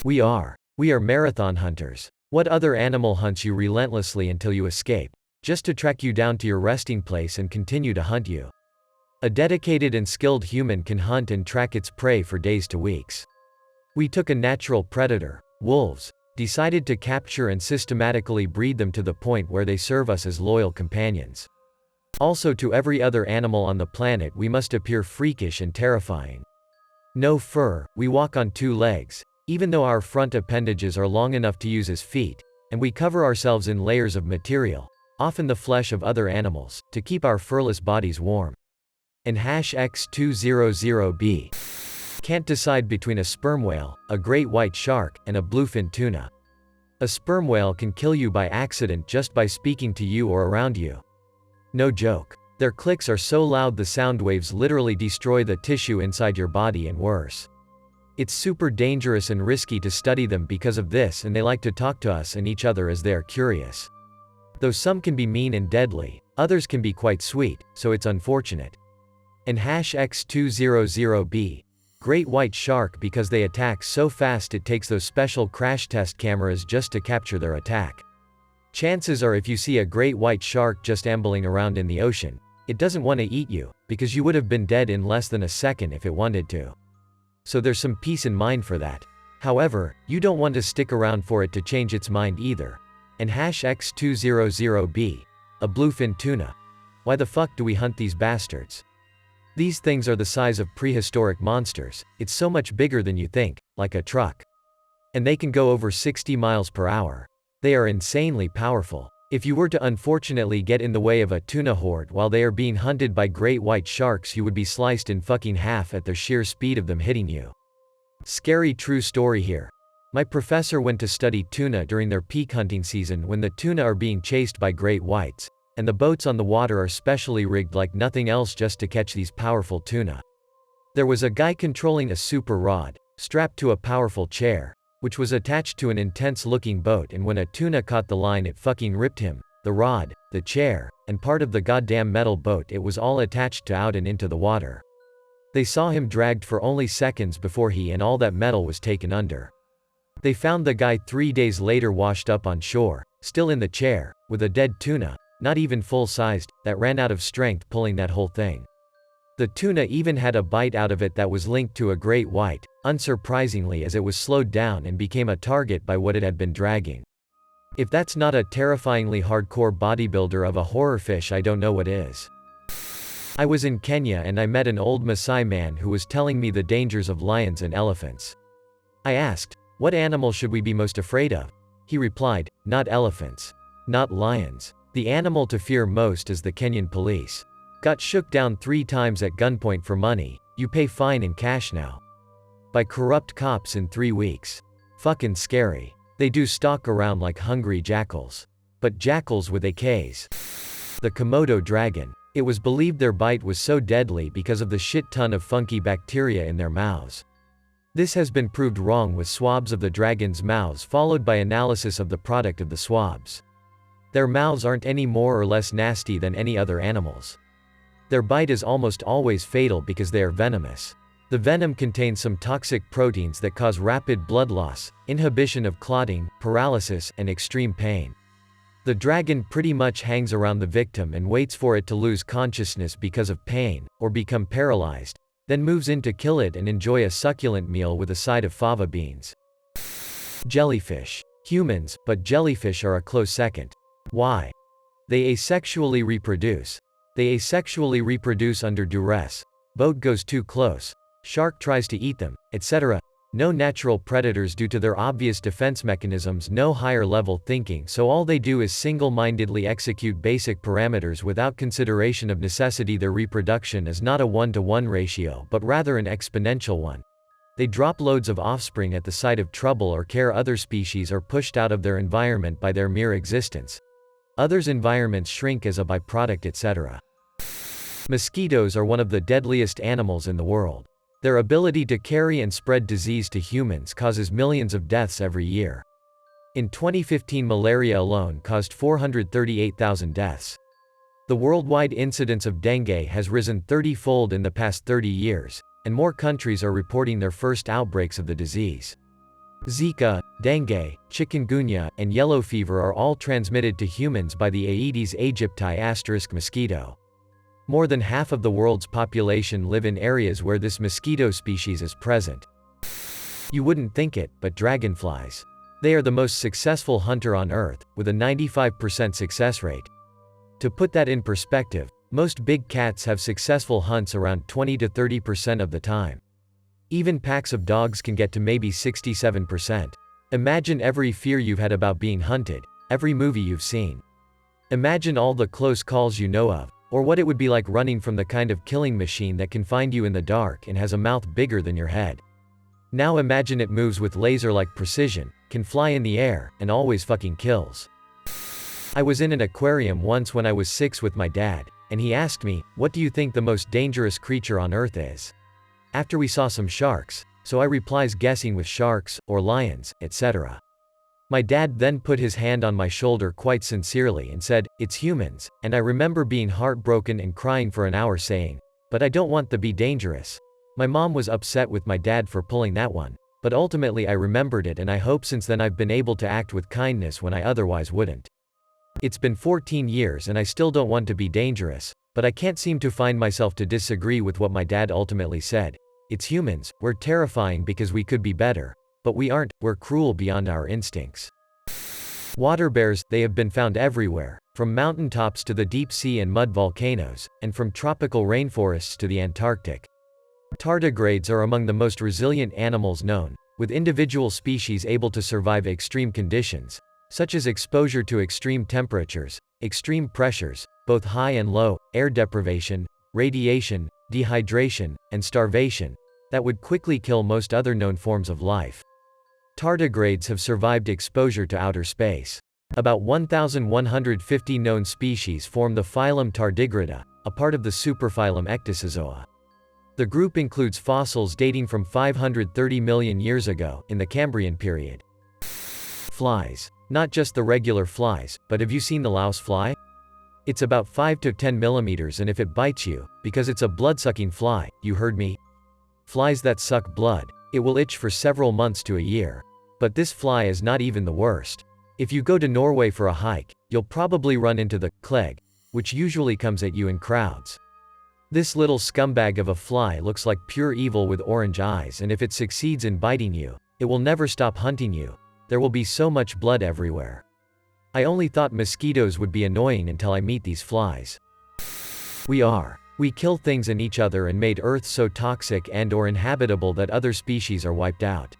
We are marathon hunters. What other animal hunts you relentlessly until you escape, just to track you down to your resting place and continue to hunt you? A dedicated and skilled human can hunt and track its prey for days to weeks. We took a natural predator, wolves, decided to capture and systematically breed them to the point where they serve us as loyal companions. Also, to every other animal on the planet we must appear freakish and terrifying. No fur, we walk on two legs, even though our front appendages are long enough to use as feet, and we cover ourselves in layers of material, often the flesh of other animals, to keep our furless bodies warm. And X200B can't decide between a sperm whale, a great white shark, and a bluefin tuna. A sperm whale can kill you by accident just by speaking to you or around you. No joke. Their clicks are so loud the sound waves literally destroy the tissue inside your body and worse. It's super dangerous and risky to study them because of this, and they like to talk to us and each other as they are curious. Though some can be mean and deadly, others can be quite sweet, so it's unfortunate. And X200B, great white shark, because they attack so fast it takes those special crash test cameras just to capture their attack. Chances are if you see a great white shark just ambling around in the ocean, it doesn't want to eat you, because you would have been dead in less than a second if it wanted to. So there's some peace in mind for that. However, you don't want to stick around for it to change its mind either. And X200B, a bluefin tuna. Why the fuck do we hunt these bastards? These things are the size of prehistoric monsters. It's so much bigger than you think, like a truck. And they can go over 60 miles per hour. They are insanely powerful. If you were to unfortunately get in the way of a tuna horde while they are being hunted by great white sharks, you would be sliced in fucking half at the sheer speed of them hitting you. Scary true story here. My professor went to study tuna during their peak hunting season when the tuna are being chased by great whites, and the boats on the water are specially rigged like nothing else just to catch these powerful tuna. There was a guy controlling a super rod, strapped to a powerful chair, which was attached to an intense-looking boat, and when a tuna caught the line it fucking ripped him, the rod, the chair, and part of the goddamn metal boat it was all attached to out and into the water. They saw him dragged for only seconds before he and all that metal was taken under. They found the guy 3 days later washed up on shore, still in the chair, with a dead tuna, not even full-sized, that ran out of strength pulling that whole thing. The tuna even had a bite out of it that was linked to a great white, unsurprisingly, as it was slowed down and became a target by what it had been dragging. If that's not a terrifyingly hardcore bodybuilder of a horror fish, I don't know what is. I was in Kenya and I met an old Maasai man who was telling me the dangers of lions and elephants. I asked, "What animal should we be most afraid of?" He replied, "Not elephants. Not lions. The animal to fear most is the Kenyan police. Got shook down 3 times at gunpoint for money, you pay fine in cash now. By corrupt cops in 3 weeks. Fucking scary. They do stalk around like hungry jackals. But jackals with AKs. The Komodo dragon. It was believed their bite was so deadly because of the shit ton of funky bacteria in their mouths. This has been proved wrong with swabs of the dragon's mouths followed by analysis of the product of the swabs. Their mouths aren't any more or less nasty than any other animals. Their bite is almost always fatal because they are venomous. The venom contains some toxic proteins that cause rapid blood loss, inhibition of clotting, paralysis, and extreme pain. The dragon pretty much hangs around the victim and waits for it to lose consciousness because of pain, or become paralyzed, then moves in to kill it and enjoy a succulent meal with a side of fava beans. Jellyfish. Humans, but jellyfish are a close second. Why? They asexually reproduce. They asexually reproduce under duress. Boat goes too close. Shark tries to eat them, etc. No natural predators due to their obvious defense mechanisms, no higher level thinking, so all they do is single-mindedly execute basic parameters without consideration of necessity. Their reproduction is not a 1-to-1 ratio but rather an exponential one. They drop loads of offspring at the sight of trouble or care. Other species are pushed out of their environment by their mere existence. Others' environments shrink as a byproduct, etc. Mosquitoes are one of the deadliest animals in the world. Their ability to carry and spread disease to humans causes millions of deaths every year. In 2015, malaria alone caused 438,000 deaths. The worldwide incidence of dengue has risen 30-fold in the past 30 years, and more countries are reporting their first outbreaks of the disease. Zika, dengue, chikungunya, and yellow fever are all transmitted to humans by the Aedes aegypti * mosquito. More than half of the world's population live in areas where this mosquito species is present. You wouldn't think it, but dragonflies. They are the most successful hunter on Earth, with a 95% success rate. To put that in perspective, most big cats have successful hunts around 20 to 30% of the time. Even packs of dogs can get to maybe 67%. Imagine every fear you've had about being hunted, every movie you've seen. Imagine all the close calls you know of, or what it would be like running from the kind of killing machine that can find you in the dark and has a mouth bigger than your head. Now imagine it moves with laser-like precision, can fly in the air, and always fucking kills. I was in an aquarium once when I was 6 with my dad, and he asked me, "What do you think the most dangerous creature on Earth is?" After we saw some sharks, so I replies guessing with sharks, or lions, etc. My dad then put his hand on my shoulder quite sincerely and said, "It's humans," and I remember being heartbroken and crying for an hour saying, "But I don't want to be dangerous." My mom was upset with my dad for pulling that one, but ultimately I remembered it and I hope since then I've been able to act with kindness when I otherwise wouldn't. It's been 14 years and I still don't want to be dangerous, but I can't seem to find myself to disagree with what my dad ultimately said. It's humans, we're terrifying because we could be better, but we aren't, we're cruel beyond our instincts. Water bears, they have been found everywhere, from mountaintops to the deep sea and mud volcanoes, and from tropical rainforests to the Antarctic. Tardigrades are among the most resilient animals known, with individual species able to survive extreme conditions, such as exposure to extreme temperatures, extreme pressures, both high and low, air deprivation, radiation, dehydration, and starvation, that would quickly kill most other known forms of life. Tardigrades have survived exposure to outer space. About 1,150 known species form the phylum Tardigrada, a part of the superphylum Ecdysozoa. The group includes fossils dating from 530 million years ago, in the Cambrian period. Flies. Not just the regular flies, but have you seen the louse fly? It's about 5 to 10 millimeters and if it bites you, because it's a blood-sucking fly, you heard me? Flies that suck blood, it will itch for several months to a year. But this fly is not even the worst. If you go to Norway for a hike, you'll probably run into the clegg, which usually comes at you in crowds. This little scumbag of a fly looks like pure evil with orange eyes, and if it succeeds in biting you, it will never stop hunting you. There will be so much blood everywhere. I only thought mosquitoes would be annoying until I meet these flies. We kill things and each other and made Earth so toxic and/or inhabitable that other species are wiped out.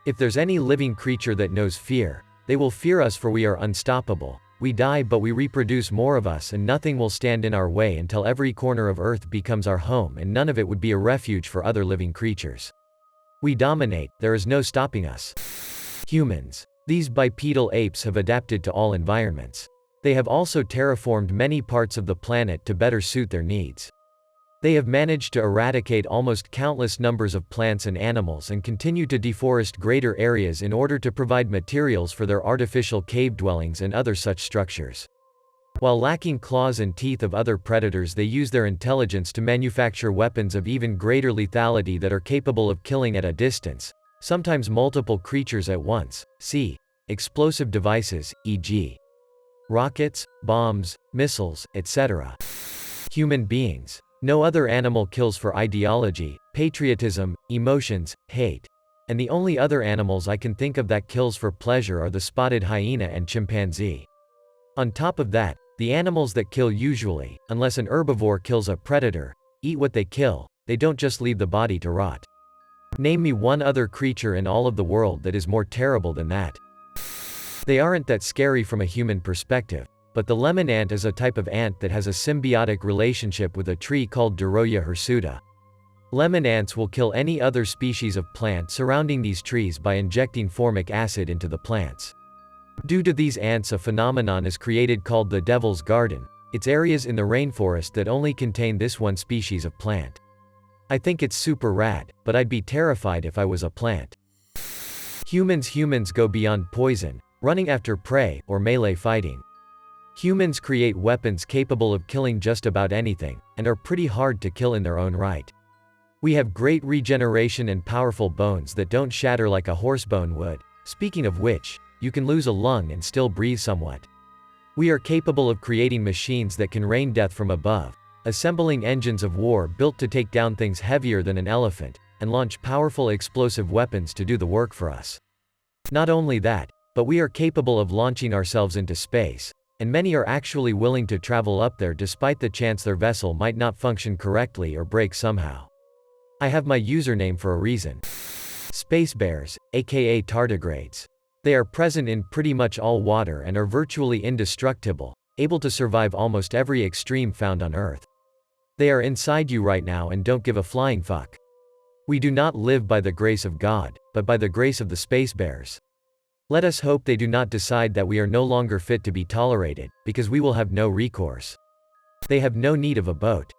If there's any living creature that knows fear, they will fear us for we are unstoppable. We die but we reproduce more of us and nothing will stand in our way until every corner of Earth becomes our home and none of it would be a refuge for other living creatures. We dominate, there is no stopping us. Humans. These bipedal apes have adapted to all environments. They have also terraformed many parts of the planet to better suit their needs. They have managed to eradicate almost countless numbers of plants and animals and continue to deforest greater areas in order to provide materials for their artificial cave dwellings and other such structures. While lacking claws and teeth of other predators, they use their intelligence to manufacture weapons of even greater lethality that are capable of killing at a distance, sometimes multiple creatures at once. See explosive devices, e.g. rockets, bombs, missiles, etc. Human beings. No other animal kills for ideology, patriotism, emotions, hate. And the only other animals I can think of that kills for pleasure are the spotted hyena and chimpanzee. On top of that, the animals that kill usually, unless an herbivore kills a predator, eat what they kill, they don't just leave the body to rot. Name me one other creature in all of the world that is more terrible than that. They aren't that scary from a human perspective, but the lemon ant is a type of ant that has a symbiotic relationship with a tree called Duroia hirsuta. Lemon ants will kill any other species of plant surrounding these trees by injecting formic acid into the plants. Due to these ants, a phenomenon is created called the Devil's Garden. It's areas in the rainforest that only contain this one species of plant. I think it's super rad, but I'd be terrified if I was a plant. Humans go beyond poison, running after prey, or melee fighting. Humans create weapons capable of killing just about anything, and are pretty hard to kill in their own right. We have great regeneration and powerful bones that don't shatter like a horse bone would. Speaking of which, you can lose a lung and still breathe somewhat. We are capable of creating machines that can rain death from above, assembling engines of war built to take down things heavier than an elephant, and launch powerful explosive weapons to do the work for us. Not only that, but we are capable of launching ourselves into space, and many are actually willing to travel up there despite the chance their vessel might not function correctly or break somehow. I have my username for a reason. Space bears, aka tardigrades. They are present in pretty much all water and are virtually indestructible, able to survive almost every extreme found on Earth. They are inside you right now and don't give a flying fuck. We do not live by the grace of God, but by the grace of the space bears. Let us hope they do not decide that we are no longer fit to be tolerated, because we will have no recourse. They have no need of a boat.